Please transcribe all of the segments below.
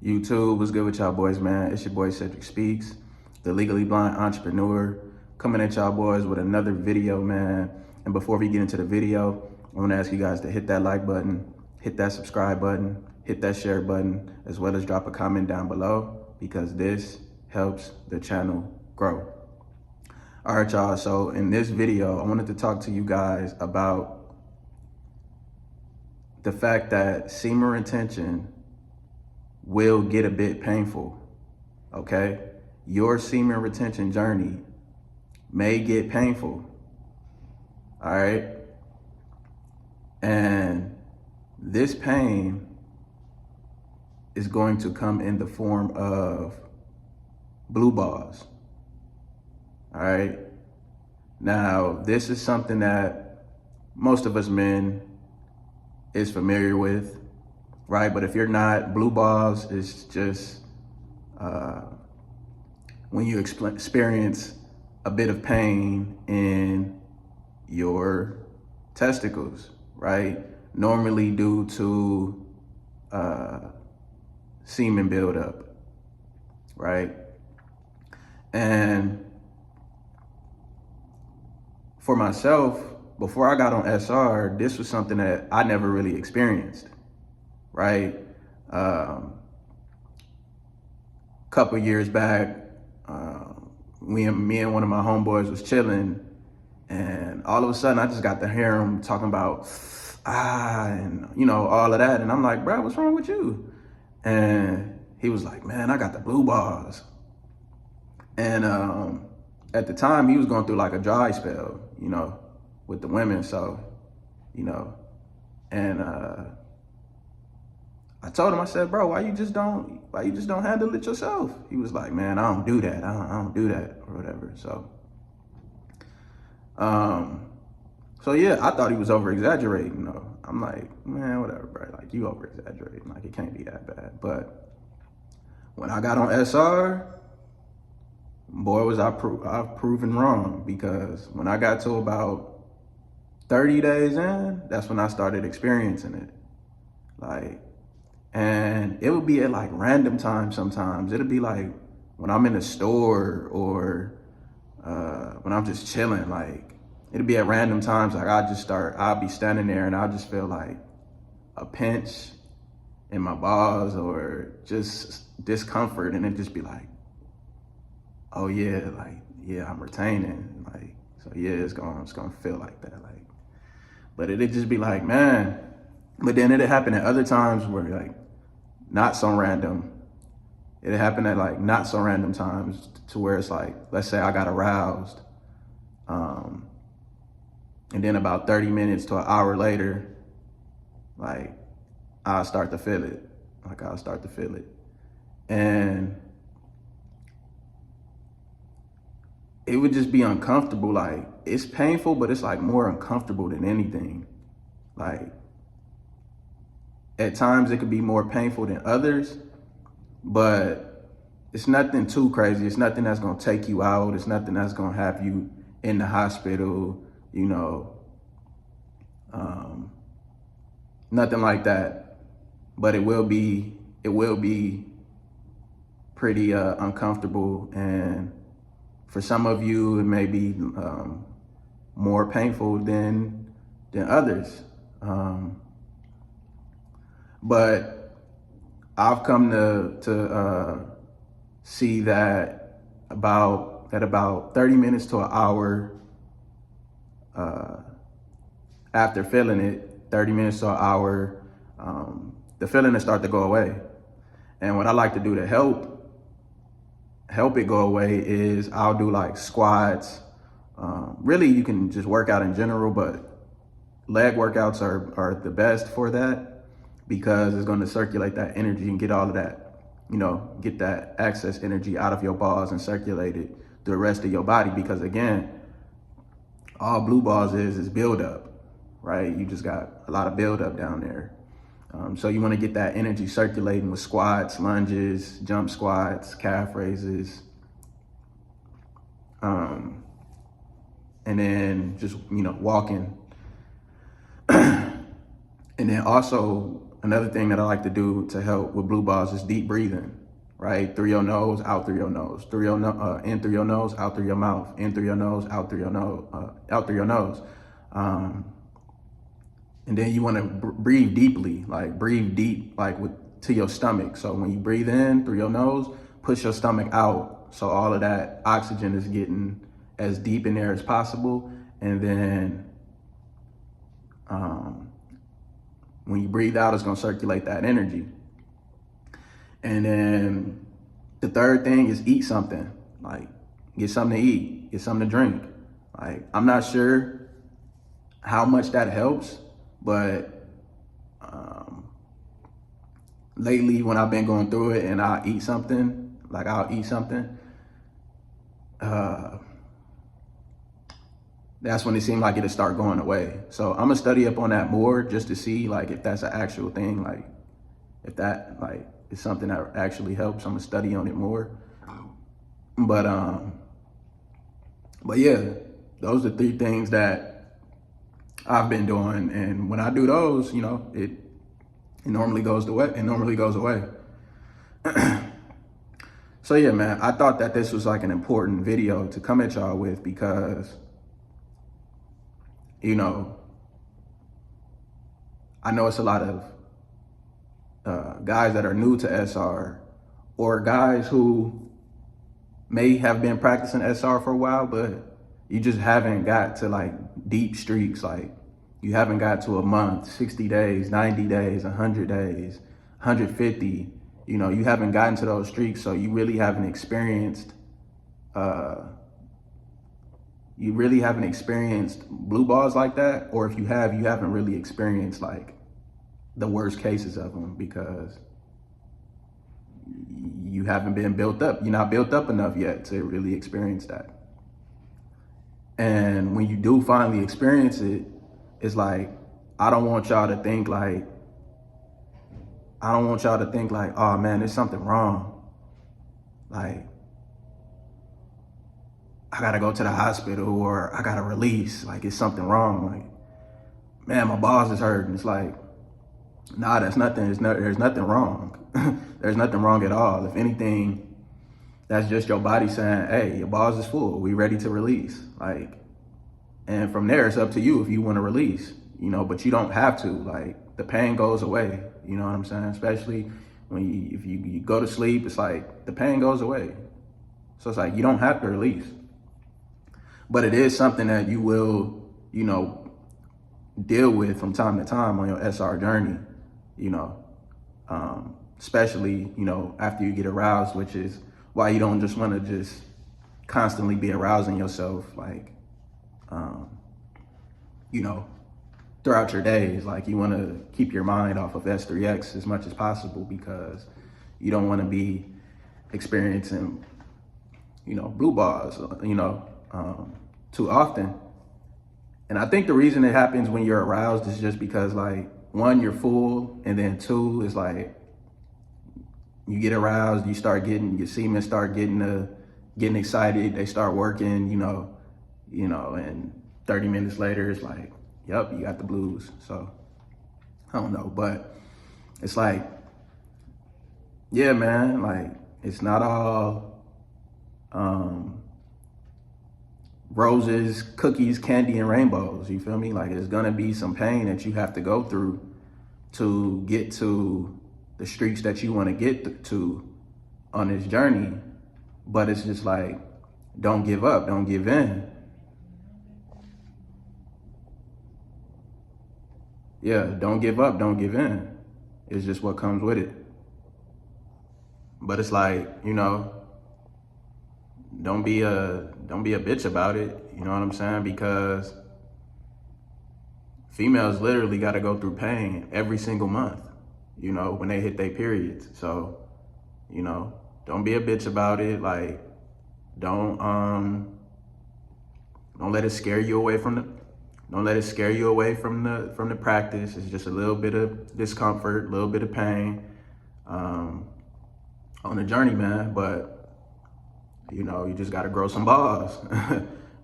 YouTube, what's good with y'all boys, man? It's your boy Cedric Speaks, the legally blind entrepreneur, coming at y'all boys with another video, man. And before we get into the video, I want to ask you guys to hit that like button, hit that subscribe button, hit that share button, as well as drop a comment down below, because this helps the channel grow. All right, y'all, so in this video, I wanted to talk to you guys about the fact that semen retention will get a bit painful, okay? Your semen retention journey may get painful, all right? And this pain is going to come in the form of blue balls, all right? Now, this is something that most of us men is familiar with, right? But if you're not, blue balls is just when you experience a bit of pain in your testicles, right? Normally due to semen buildup, right? And for myself, before I got on SR, this was something that I never really experienced, right? Couple years back, me and one of my homeboys was chilling, and all of a sudden I just got to hear him talking about and you know, all of that, and I'm like, bro, what's wrong with you? And he was like, man, I got the blue balls. And at the time he was going through like a dry spell, you know, with the women, so, you know, and I told him, I said, bro, why you just don't handle it yourself? He was like, man, I don't do that. I don't do that or whatever. So yeah, I thought he was over exaggerating, you know. I'm like, man, whatever, bro. Like, you over exaggerating. Like, it can't be that bad. But when I got on SR, boy, was I've proven wrong, because when I got to about 30 days in, that's when I started experiencing it. Like, and it would be at like random times sometimes. It'll be like when I'm in a store or when I'm just chilling, like it'll be at random times. Like I'll be standing there and I'll just feel like a pinch in my balls or just discomfort. And it just be like, oh yeah, like, yeah, I'm retaining. Like, so yeah, it's gonna feel like that. Like, but it'd just be like, man. But then it'd happen at other times where like, not so random. It happened at like not so random times to where it's like, let's say I got aroused. And then about 30 minutes to an hour later, like I'll start to feel it. And it would just be uncomfortable. Like, it's painful, but it's like more uncomfortable than anything. Like, at times it could be more painful than others, but it's nothing too crazy. It's nothing that's gonna take you out. It's nothing that's gonna have you in the hospital, you know, nothing like that. But it will be pretty uncomfortable. And for some of you, it may be more painful than others. But I've come to see that about 30 minutes to an hour after feeling it, 30 minutes to an hour, the feeling will start to go away. And what I like to do to help it go away is I'll do like squats. Really, you can just work out in general, but leg workouts are the best for that, because it's going to circulate that energy and get all of that, you know, get that excess energy out of your balls and circulate it through the rest of your body. Because again, all blue balls is buildup, right? You just got a lot of buildup down there. So you want to get that energy circulating with squats, lunges, jump squats, calf raises, and then just, you know, walking. And then also another thing that I like to do to help with blue balls is deep breathing, right? Through your nose, out through your nose, in through your nose, out through your mouth, in through your nose, out through your nose, out through your nose. And then you want to breathe deeply, like breathe deep, like to your stomach. So when you breathe in through your nose, push your stomach out. So all of that oxygen is getting as deep in there as possible. And then when you breathe out, it's going to circulate that energy. And then the third thing is eat something, like get something to eat, get something to drink. Like, I'm not sure how much that helps, but lately when I've been going through it and I'll eat something, that's when it seemed like it'll start going away. So I'm gonna study up on that more just to see like if that's an actual thing, like if that like is something that actually helps. I'm gonna study on it more. But yeah, those are 3 things that I've been doing, and when I do those, you know, it normally goes away. It normally goes away. So yeah, man, I thought that this was like an important video to come at y'all with because, you know, I know it's a lot of guys that are new to SR, or guys who may have been practicing SR for a while, but you just haven't got to like deep streaks. Like you haven't got to a month, 60 days, 90 days, 100 days, 150. You know, you haven't gotten to those streaks, so you really haven't experienced blue balls like that. Or if you have, you haven't really experienced like the worst cases of them because you haven't been built up. You're not built up enough yet to really experience that. And when you do finally experience it, it's like, I don't want y'all to think like, oh man, there's something wrong. Like, I gotta go to the hospital or I gotta release, like it's something wrong. Like, man, my balls is hurting. It's like, nah, there's nothing wrong. There's nothing wrong at all. If anything, that's just your body saying, hey, your balls is full. We ready to release. Like, and from there, it's up to you if you want to release, you know, but you don't have to. Like, the pain goes away. You know what I'm saying? Especially when if you go to sleep, it's like the pain goes away. So it's like, you don't have to release. But it is something that you will, you know, deal with from time to time on your SR journey, you know, especially, you know, after you get aroused, which is why you don't just want to just constantly be arousing yourself, like, you know, throughout your days. Like, you want to keep your mind off of S3X as much as possible because you don't want to be experiencing, you know, blue balls, you know, too often. And I think the reason it happens when you're aroused is just because, like, 1, you're full, and then 2 is like, you get aroused, you start getting, your semen start getting excited, they start working, you know, and 30 minutes later, it's like, yep, you got the blues. So, I don't know, but it's like, yeah, man, like, it's not all roses, cookies, candy, and rainbows, you feel me? Like, there's gonna be some pain that you have to go through to get to the streaks that you wanna get to on this journey. But it's just like, don't give up, don't give in. Yeah, don't give up, don't give in. It's just what comes with it. But it's like, you know, don't be a bitch about it, you know what I'm saying? Because females literally got to go through pain every single month, you know, when they hit their periods. So, you know, don't be a bitch about it. Like, don't let it scare you away from the practice. It's just a little bit of discomfort, a little bit of pain on the journey, man. But you know, you just got to grow some balls,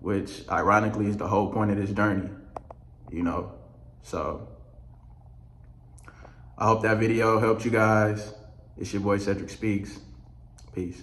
which ironically is the whole point of this journey, you know? So, I hope that video helped you guys. It's your boy Cedric Speaks. Peace.